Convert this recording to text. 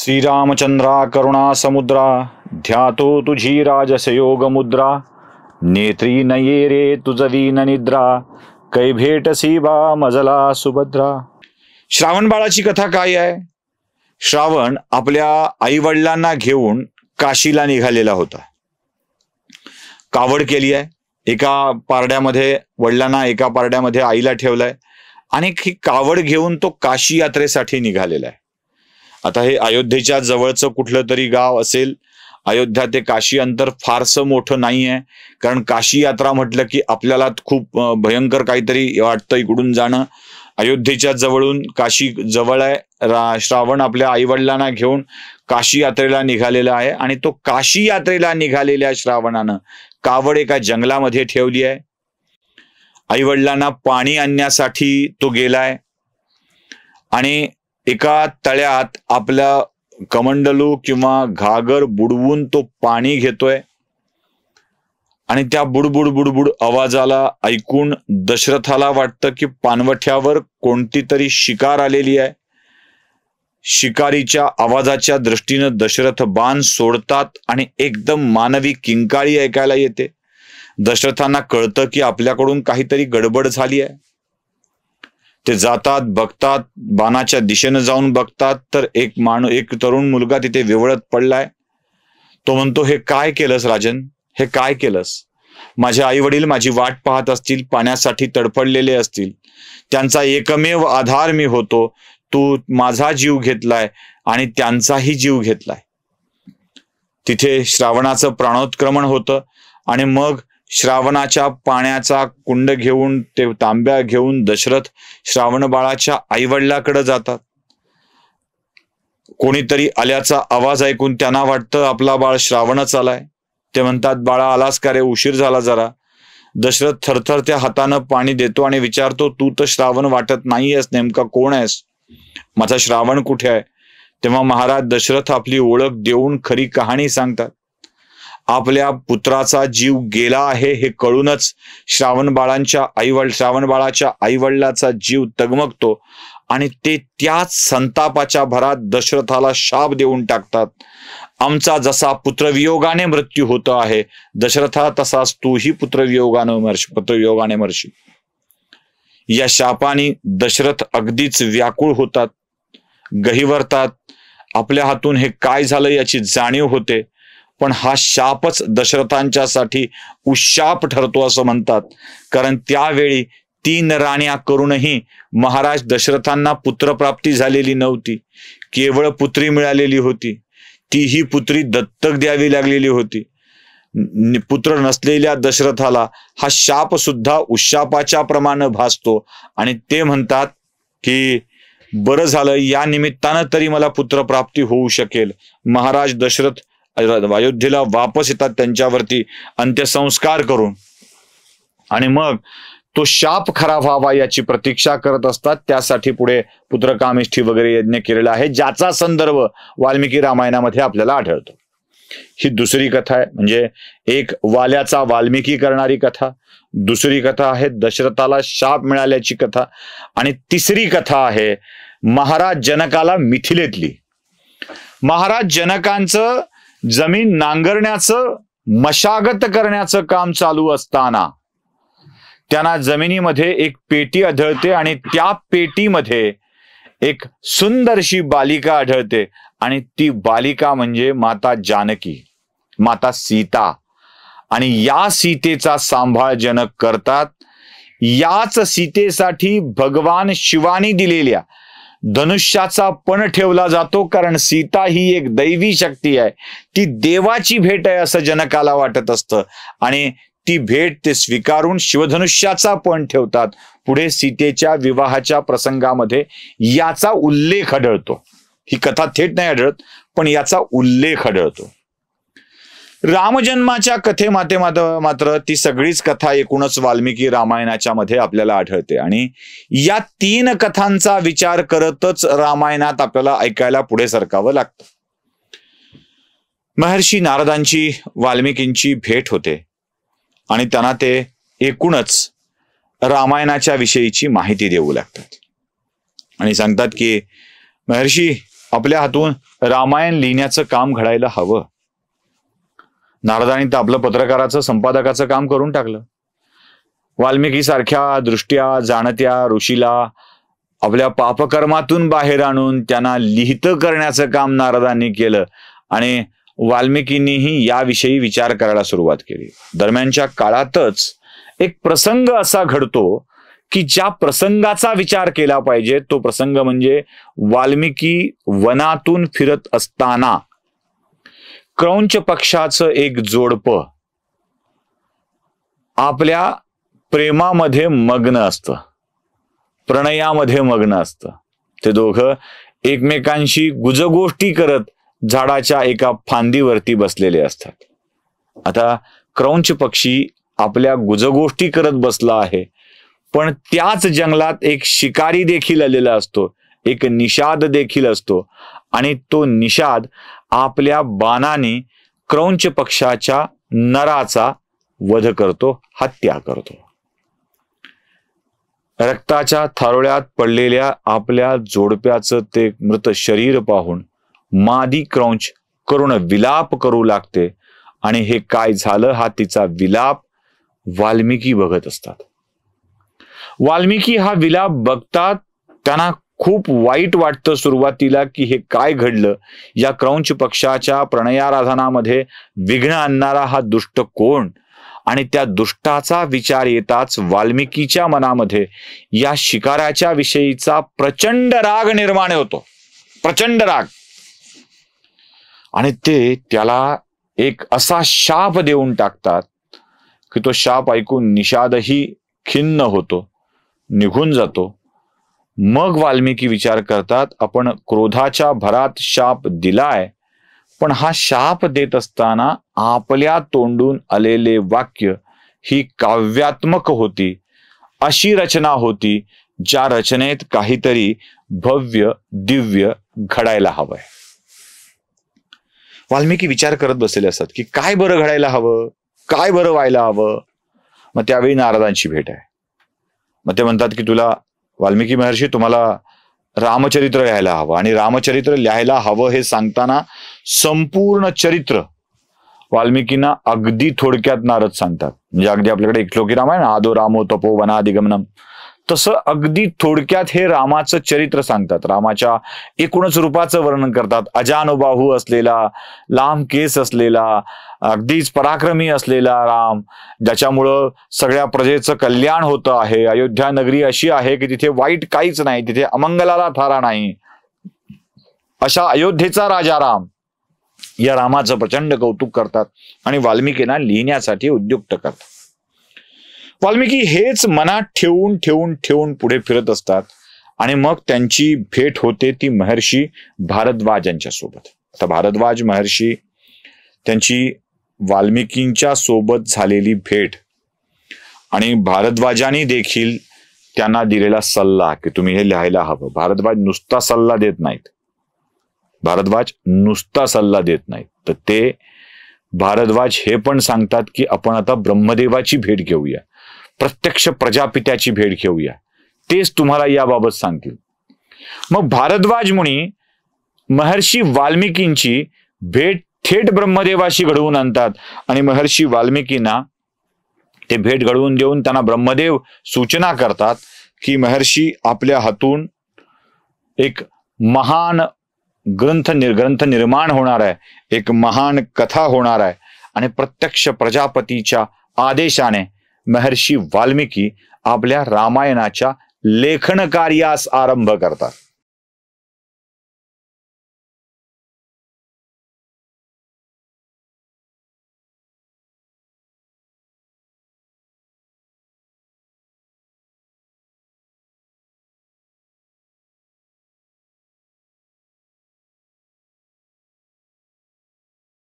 श्रीरामचंद्रा करुणा समुद्रा ध्यातो तुझी राजस योग मुद्रा नेत्री नये रे तुझवी न निद्रा कै भेटसी बा मजला सुभद्रा। श्रावण बाळाची कथा काय आहे? श्रावण आपल्या आई वडिलांना घेऊन काशीला निघालेला होता. कावड केली आहे, एका पारड्यामध्ये वडिलांना, एका पारड्यामध्ये आईला ठेवलाय आणि ही कावड घेऊन तो काशी यात्रेसाठी निघालेला आहे. आता हे अयोध्येच्या जवळचं कुठलं तरी गाव असेल. अयोध्या ते काशी अंतर फारसं मोठं नाही आहे, कारण काशी यात्रा म्हटलं की आपल्याला खूप भयंकर काहीतरी वाटतं इकडून जाणं. अयोध्येच्या जवळून काशी जवळ आहे. श्रावण आपल्या आईवडिलांना घेऊन काशी यात्रेला निघालेला आहे आणि तो काशी यात्रेला निघालेल्या श्रावणानं कावड एका जंगलामध्ये ठेवली आहे. आईवडिलांना पाणी आणण्यासाठी तो गेलाय आणि एका तळ्यात आपला कमंडलू किंवा घागर बुडवून तो पाणी घेतोय आणि त्या बुडबुड बुडबुड आवाजाला ऐकून दशरथाला वाटतं की पाणवठ्यावर कोणती तरी शिकार आलेली आहे. शिकारीच्या आवाजाच्या दृष्टीनं दशरथ बाण सोडतात आणि एकदम मानवी किंकाळी ऐकायला येते. दशरथांना कळतं की आपल्याकडून काहीतरी गडबड झाली आहे. ते जातात, बघतात, बाणाच्या दिशेनं जाऊन बघतात तर एक तरुण मुलगा तिथे विवळत पडलाय. तो म्हणतो, हे काय केलंस राजन, हे काय केलंस? माझे आई वडील माझी वाट पाहत असतील, पाण्यासाठी तडफडलेले असतील, त्यांचा एकमेव आधार मी होतो. तू माझा जीव घेतलाय आणि त्यांचाही जीव घेतलाय. तिथे श्रावणाचं प्राणोत्क्रमण होतं आणि मग श्रावणाच्या पाण्याचा कुंड घेऊन, ते तांब्या घेऊन दशरथ श्रावण बाळाच्या आईवडिलाकडे जातात. कोणीतरी आल्याचा आवाज ऐकून त्यांना वाटतं आपला बाळ श्रावणच आलाय. ते म्हणतात, बाळा आलास का रे, उशीर झाला जरा. दशरथ थरथरत्या हातानं पाणी देतो आणि विचारतो, तू तर श्रावण वाटत नाहीयेस, नेमका कोण आहेस? माझा श्रावण कुठे आहे? तेव्हा महाराज दशरथ आपली ओळख देऊन खरी कहाणी सांगतात. आपल्या पुत्राचा जीव गेला आहे हे कळूनच श्रावण बाळाच्या आईवडिलाचा जीव तगमगतो आणि ते त्याच संतापाच्या भरात दशरथाला शाप देऊन टाकतात. आमचा जसा पुत्रवियोगाने मृत्यू होतो आहे दशरथा, तसाच तूही पुत्रवियोगाने मरशी. या शापाने दशरथ अगदीच व्याकुळ होतात, गहिवरतात. आपल्या हातून हे काय झालं याची जाणीव होते, पण हा शापच दशरथांच्यासाठी उशाप ठरतो असं म्हणतात. कारण त्यावेळी 3 राण्या करूनही महाराज दशरथांना पुत्रप्राप्ती झालेली नव्हती. केवळ पुत्री मिळालेली होती. तीही पुत्री दत्तक द्यावी लागलेली होती. पुत्र नसलेल्या दशरथाला हा शाप सुद्धा उशापाच्या प्रमाणे भासतो आणि ते म्हणतात की बरं झालं, या निमित्तानं तरी मला पुत्रप्राप्ती होऊ शकेल. महाराज दशरथ अयोध्येला वापस येतात, त्यांच्यावरती अंत्यसंस्कार करून, आणि मग तो शाप खरा व्हावा याची प्रतीक्षा करत असतात. त्यासाठी पुढे पुत्रकामेष्ठी वगैरे यज्ञ केलेला आहे, ज्याचा संदर्भ वाल्मिकी रामायणामध्ये आपल्याला आढळतो. ही दुसरी कथा आहे, म्हणजे एक वाल्याचा वाल्मिकी करणारी कथा. दुसरी कथा आहे दशरथाला शाप मिळाल्याची कथा. आणि तिसरी कथा आहे महाराज जनकाला मिथिलेतली. महाराज जनकांचं जमीन नांगरण्याचं, मशागत करण्याचं काम चालू असताना त्यांना जमिनीमध्ये एक पेटी आढळते आणि त्या पेटीमध्ये एक सुंदरशी बालिका आढळते आणि ती बालिका म्हणजे माता जानकी, माता सीता. आणि या सीतेचा सांभाळ जनक करतात. याच सीतेसाठी भगवान शिवानी दिलेल्या धनुष्याचा पण ठेवला जातो, कारण सीता ही एक दैवी शक्ती आहे, ती देवाची भेट आहे असं जनकाला वाटत असतं आणि ती भेट ते स्वीकारून शिवधनुष्याचा पण ठेवतात. पुढे सीतेच्या विवाहाच्या प्रसंगामध्ये याचा उल्लेख आढळतो. ही कथा थेट नाही आढळत, पण याचा उल्लेख आढळतो. रामजन्माच्या कथेमध्ये मात्र ती सगळीच कथा एकूणच वाल्मिकी रामायणाच्या मध्ये आपल्याला आढळते आणि या 3 कथांचा विचार करतच रामायणात आपल्याला ऐकायला पुढे सरकावं लागतं. महर्षी नारदांची वाल्मिकींची भेट होते आणि त्यांना ते एकूणच रामायणाच्या विषयीची माहिती देऊ लागतात आणि सांगतात की महर्षी, आपल्या हातून रामायण लिहिण्याचं काम घडायला हवं. नारदांनी तर आपलं पत्रकाराचं संपादकाचं काम करून टाकलं. वाल्मिकी सारख्या दृष्ट्या जाणत्या ऋषीला आपल्या पापकर्मातून बाहेर आणून त्यांना लिहित करण्याचं काम नारदांनी केलं आणि वाल्मिकींनीही याविषयी विचार करायला सुरुवात केली. दरम्यानच्या काळातच एक प्रसंग असा घडतो की ज्या प्रसंगाचा विचार केला पाहिजे. तो प्रसंग म्हणजे वाल्मिकी वनातून फिरत असताना क्रौंच पक्षाचं एक जोडपं आपल्या प्रेमामध्ये मग्न असतं, प्रणयामध्ये मग्न असतं. ते दोघं एकमेकांशी गुजगोष्टी करत झाडाच्या एका फांदीवरती बसलेले असतात. आता क्रौंच पक्षी आपल्या गुजगोष्टी करत बसला आहे, पण त्याच जंगलात एक शिकारी देखील आलेला असतो, एक निषाद देखील असतो आणि तो निषाद आपल्या बाणाने क्रौंच पक्षाच्या नराचा वध करतो, हत्या करतो. रक्ताच्या थारोळ्यात पडलेल्या आपल्या जोडप्याचं ते मृत शरीर पाहून मादी क्रौंच करुण विलाप करू लागते आणि हे काय झालं हा तिचा विलाप वाल्मिकी बघत असतात. वाल्मिकी हा विलाप बघतात, त्यांना खूप वाईट वाटतं सुरुवातीला की हे काय घडलं. या क्रौंच पक्षाच्या प्रणयाराधनामध्ये विघ्न आणणारा हा दुष्ट कोण. आणि त्या दुष्टाचा विचार येताच वाल्मिकीच्या मनामध्ये या शिकाऱ्याच्या विषयीचा प्रचंड राग निर्माण होतो, प्रचंड राग. आणि ते त्याला एक असा शाप देऊन टाकतात की तो शाप ऐकून निषादही खिन्न होतो, निघून जातो. मग वाल्मिकी विचार करतात, आपण क्रोधाच्या भरात शाप दिलाय, पण हा शाप देत असताना आपल्या तोंडून आलेले वाक्य ही काव्यात्मक होती, अशी रचना होती ज्या रचनेत काहीतरी भव्य दिव्य घडायला हवंय. वाल्मिकी विचार करत बसलेले असतात की काय बरं घडायला हवं, काय बरं व्हायला हवं. मग त्यावेळी नारदांची भेट आहे. मग ते म्हणतात की तुला वाल्मिकी महर्षी, तुम्हाला रामचरित्र लिहायला हवं. आणि रामचरित्र लिहायला हवं हे सांगताना संपूर्ण चरित्र वाल्मिकींना अगदी थोडक्यात नारद सांगतात. म्हणजे अगदी आपल्याकडे एक श्लोकी रामायण आदो रामो तपो वनादिगमनम, तसं अगदी थोडक्यात हे रामाचं चरित्र सांगतात. रामाच्या एकूणच रूपाचं वर्णन करतात. अजानुबाहू असलेला, लांब केस असलेला, अगदीच पराक्रमी असलेला राम, ज्याच्यामुळं सगळ्या प्रजेचं कल्याण होतं आहे. अयोध्या नगरी अशी आहे की तिथे वाईट काहीच नाही, तिथे अमंगलाला थारा नाही. अशा अयोध्येचा राजा राम, या रामाचं प्रचंड कौतुक करतात आणि वाल्मिकींना लिहिण्यासाठी उद्युक्त करतात. वाल्मिकी हेच मनात ठेवून ठेवून ठेवून पुढे फिरत असतात आणि मग त्यांची भेट होते ती महर्षी भारद्वाज यांच्या सोबत. आता भारद्वाज महर्षी, त्यांची वाल्मिकींच्या सोबत झालेली भेट आणि भारद्वाजांनी देखील त्यांना दिलेला सल्ला की तुम्ही हे लिहायला हवं. भारद्वाज नुसता सल्ला देत नाहीत, भारद्वाज नुसता सल्ला देत नाहीत, तर ते भारद्वाज हे पण सांगतात की आपण आता ब्रह्मदेवाची भेट घेऊया, प्रत्यक्ष प्रजापित्याची भेट घेऊया, तेच तुम्हाला याबाबत सांगतील. मग भारद्वाज मुनी महर्षी वाल्मिकींची भेट थेट ब्रह्मदेवाशी घडवून आणतात आणि महर्षी वाल्मिकींना ते भेट घडवून देऊन त्यांना ब्रह्मदेव सूचना करतात की महर्षी, आपल्या हातून एक महान ग्रंथ निर्माण होणार आहे, एक महान कथा होणार आहे. आणि प्रत्यक्ष प्रजापतीच्या आदेशाने महर्षी वाल्मिकी आपल्या रामायणाच्या लेखन कार्यास आरंभ करतात.